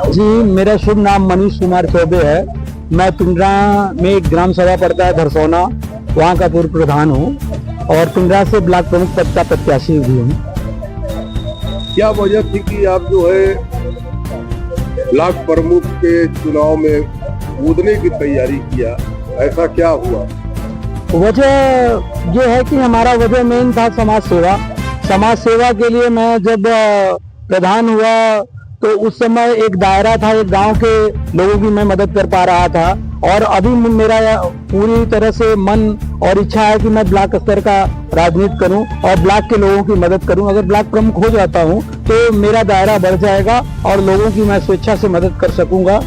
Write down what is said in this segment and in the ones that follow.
जी, मेरा शुभ नाम मनीष कुमार चौबे है। मैं पिंडरा में एक ग्राम सभा पड़ता है धरसौना, वहाँ का पूर्व प्रधान हूँ और पिंडरा से ब्लॉक प्रमुख पद का प्रत्याशी भी हूँ। क्या वजह थी कि आप जो है ब्लॉक प्रमुख के चुनाव में कूदने की तैयारी किया, ऐसा क्या हुआ? वजह ये है कि हमारा वजह मेन था समाज सेवा। समाज सेवा के लिए मैं जब प्रधान हुआ तो उस समय एक दायरा था, एक गांव के लोगों की मैं मदद कर पा रहा था और अभी मेरा पूरी तरह से मन और इच्छा है कि मैं ब्लॉक स्तर का राजनीति करूं और ब्लॉक के लोगों की मदद करूं। अगर ब्लॉक प्रमुख हो जाता हूं तो मेरा दायरा बढ़ जाएगा और लोगों की मैं स्वेच्छा से मदद कर सकूंगा।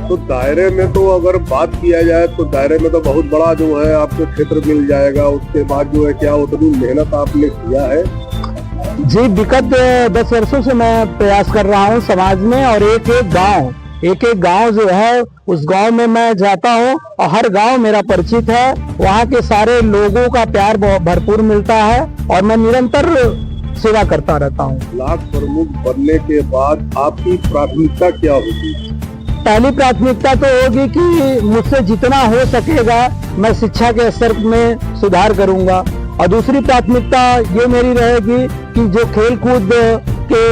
तो दायरे में तो अगर बात किया जाए तो दायरे में तो बहुत बड़ा जो है आपको क्षेत्र मिल जाएगा। उसके बाद जो है क्या उतनी मेहनत आपने किया है? जी, विगत 10 वर्षों से मैं प्रयास कर रहा हूँ समाज में और एक एक गांव जो है उस गांव में मैं जाता हूँ और हर गांव मेरा परिचित है। वहाँ के सारे लोगों का प्यार भरपूर मिलता है और मैं निरंतर सेवा करता रहता हूँ। ब्लॉक प्रमुख बनने के बाद आपकी प्राथमिकता क्या होगी? पहली प्राथमिकता तो होगी कि मुझसे जितना हो सकेगा मैं शिक्षा के स्तर में सुधार करूंगा और दूसरी प्राथमिकता ये मेरी रहेगी कि जो खेल कूद के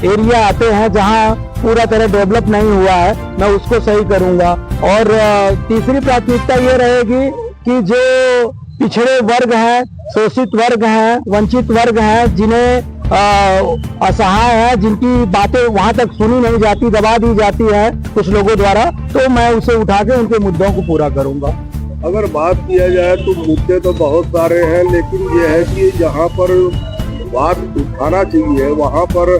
एरिया आते हैं जहां पूरा तरह डेवलप नहीं हुआ है मैं उसको सही करूंगा और तीसरी प्राथमिकता ये रहेगी कि जो पिछड़े वर्ग हैं, शोषित वर्ग हैं, वंचित वर्ग हैं, जिन्हें असहाय है, जिनकी बातें वहां तक सुनी नहीं जाती, दबा दी जाती है कुछ लोगों द्वारा, तो मैं उसे उठा के उनके मुद्दों को पूरा करूंगा। अगर बात किया जाए तो मुद्दे तो बहुत सारे हैं, लेकिन ये है कि जहाँ पर बात उठाना चाहिए वहाँ पर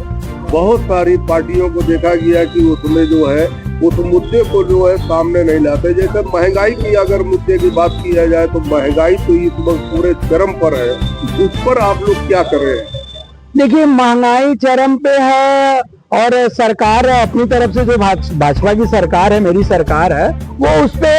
बहुत सारी पार्टियों को देखा गया कि उसमें जो है उस मुद्दे को जो है सामने नहीं लाते। जैसे महंगाई की अगर मुद्दे की बात किया जाए तो महंगाई तो इस वक्त पूरे चरम पर है, उस पर आप लोग क्या कर रहे हैं? देखिए, महंगाई चरम पे है और सरकार अपनी तरफ से जो भाजपा की सरकार है, मेरी सरकार है, वो उस पे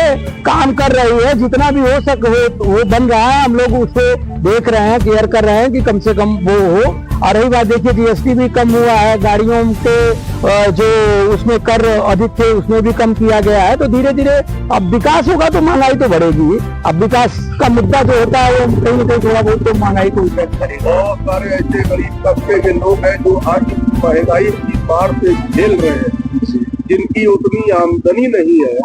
काम कर रही है। जितना भी हो सके वो बन रहा है, हम लोग उसे देख रहे हैं, केयर कर रहे हैं कि कम से कम वो हो। और रही बात, देखिए जीएसटी भी कम हुआ है, गाड़ियों के जो उसमें कर अधिक थे उसमें भी कम किया गया है। तो धीरे धीरे अब विकास होगा तो महंगाई तो बढ़ेगी। अब विकास का मुद्दा जो होता है वो कहीं न कहीं थोड़ा बहुत तो महंगाई को इफेक्ट करेगा। बहुत सारे ऐसे गरीब तबके के लोग हैं जो आज महंगाई की मार से झेल रहे हैं, जिनकी उतनी आमदनी नहीं है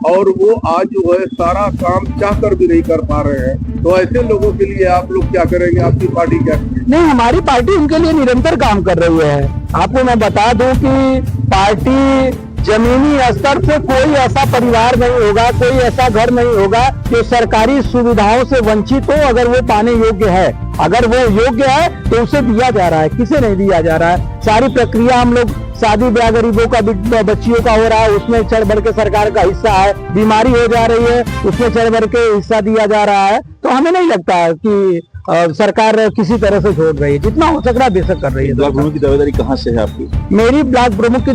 और वो आज जो है सारा काम चाहकर भी नहीं कर पा रहे हैं। तो ऐसे लोगों के लिए आप लोग क्या करेंगे? आपकी पार्टी क्या करेगी? नहीं, हमारी पार्टी उनके लिए निरंतर काम कर रही है। आपको मैं बता दूं कि पार्टी जमीनी स्तर से कोई ऐसा परिवार नहीं होगा, कोई ऐसा घर नहीं होगा जो सरकारी सुविधाओं से वंचित हो अगर वो पाने योग्य है। अगर वो योग्य है तो उसे दिया जा रहा है, किसे नहीं दिया जा रहा है। सारी प्रक्रिया हम लोग, शादी ब्याह गरीबों का बच्चियों का हो रहा है, उसमें चढ़ बढ़ के सरकार का हिस्सा है। बीमारी हो जा रही है, उसमें चढ़ बढ़ के हिस्सा दिया जा रहा है। तो हमें नहीं लगता कि सरकार किसी तरह से छोड़ रही है, जितना हो सक रहा है बेशक कर रही है। ब्लॉक प्रमुख की दावेदारी कहाँ से है आपकी? मेरी ब्लॉक प्रमुख की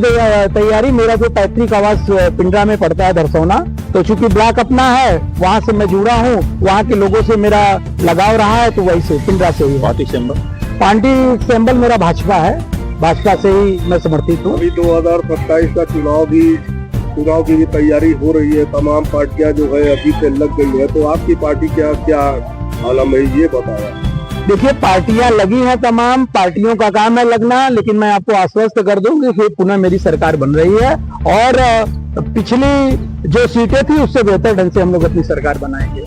तैयारी, मेरा जो पैतृक आवास पिंडरा में पड़ता है धरसौना, तो चूंकि ब्लॉक अपना है वहाँ से मैं जुड़ा हूँ, वहाँ के लोगों से मेरा लगाव रहा है, तो वही से पिंडरा से ही। पार्टी सिंबल मेरा भाजपा है, भाजपा से ही मैं समर्थित हूँ। अभी 2027 का चुनाव की भी तैयारी हो रही है, तमाम पार्टियां जो है अभी से लग गई है। तो आपकी पार्टी क्या आलम है, ये बताया? देखिए, पार्टियां लगी हैं, तमाम पार्टियों का काम है लगना, लेकिन मैं आपको आश्वस्त कर दूं कि पुनः मेरी सरकार बन रही है और पिछली जो सीटें थी उससे बेहतर ढंग से हम लोग अपनी सरकार बनाएंगे।